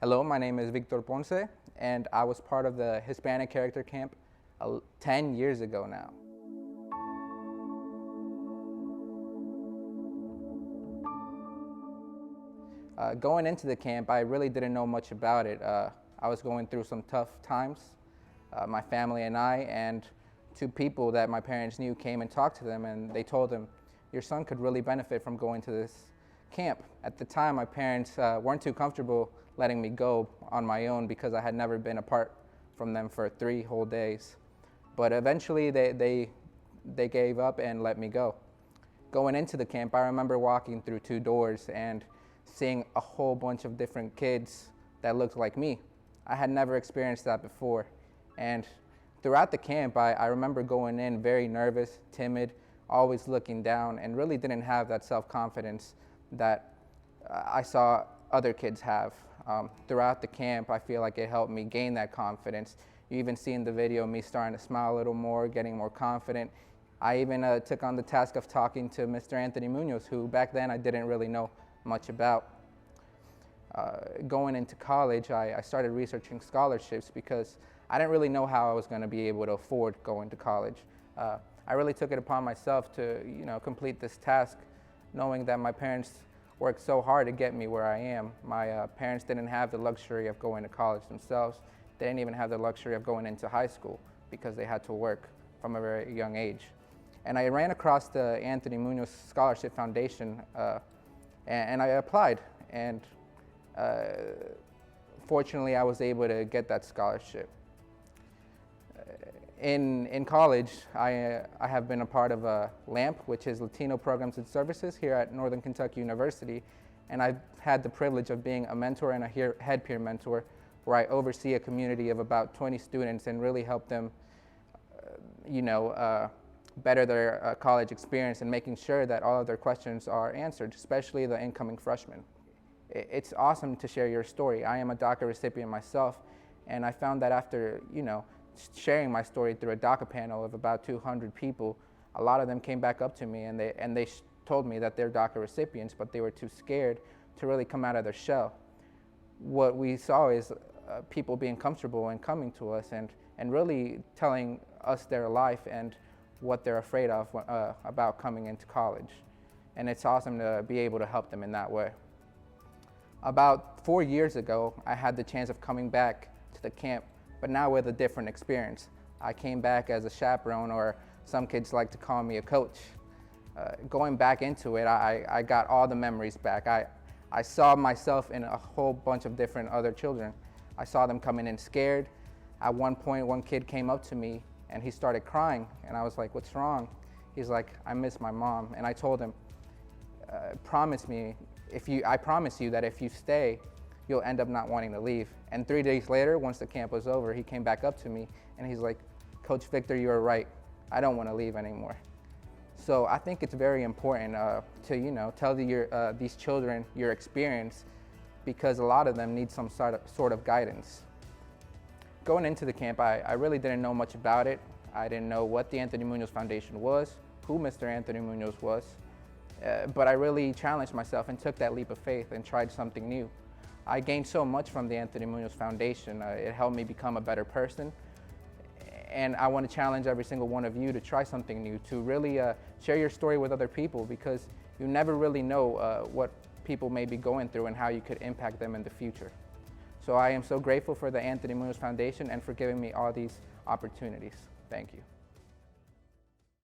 Hello, my name is Victor Ponce, and I was part of the Hispanic Character Camp 10 years ago now. Going into the camp, I really didn't know much about it. I was going through some tough times. My family and I, and two people that my parents knew came and talked to them, and they told them, your son could really benefit from going to this camp. At the time, my parents weren't too comfortable letting me go on my own because I had never been apart from them for 3 whole days. But eventually they gave up and let me go. Going into the camp, I remember walking through 2 doors and seeing a whole bunch of different kids that looked like me. I had never experienced that before. And throughout the camp, I remember going in very nervous, timid, always looking down, and really didn't have that self-confidence that I saw other kids have. Throughout the camp, I feel like it helped me gain that confidence. You even see in the video me starting to smile a little more, getting more confident. I even took on the task of talking to Mr. Anthony Muñoz, who back then I didn't really know much about. Going into college, I started researching scholarships because I didn't really know how I was going to be able to afford going to college. I really took it upon myself to, complete this task, knowing that my parents worked so hard to get me where I am. My parents didn't have the luxury of going to college themselves. They didn't even have the luxury of going into high school because they had to work from a very young age. And I ran across the Anthony Muñoz Scholarship Foundation, and I applied. And fortunately, I was able to get that scholarship. In college, I have been a part of LAMP, which is Latino Programs and Services here at Northern Kentucky University, and I've had the privilege of being a mentor and a head peer mentor, where I oversee a community of about 20 students and really help them, better their college experience and making sure that all of their questions are answered, especially the incoming freshmen. It's awesome to share your story. I am a DACA recipient myself, and I found that after, sharing my story through a DACA panel of about 200 people, a lot of them came back up to me and they told me that they're DACA recipients, but they were too scared to really come out of their shell. What we saw is people being comfortable and coming to us and really telling us their life and what they're afraid of about coming into college. And it's awesome to be able to help them in that way. About 4 years ago, I had the chance of coming back to the camp, but now with a different experience. I came back as a chaperone, or some kids like to call me a coach. Going back into it, I got all the memories back. I saw myself in a whole bunch of different other children. I saw them coming in scared. At one point, one kid came up to me and he started crying, and I was like, what's wrong? He's like, I miss my mom. And I told him, I promise you that if you stay, you'll end up not wanting to leave. And 3 days later, once the camp was over, he came back up to me and he's like, Coach Victor, you were right. I don't want to leave anymore. So I think it's very important to tell these children your experience, because a lot of them need some sort of guidance. Going into the camp, I really didn't know much about it. I didn't know what the Anthony Muñoz Foundation was, who Mr. Anthony Muñoz was, but I really challenged myself and took that leap of faith and tried something new. I gained so much from the Anthony Muñoz Foundation. It helped me become a better person. And I want to challenge every single one of you to try something new, to really share your story with other people, because you never really know what people may be going through and how you could impact them in the future. So I am so grateful for the Anthony Muñoz Foundation and for giving me all these opportunities. Thank you.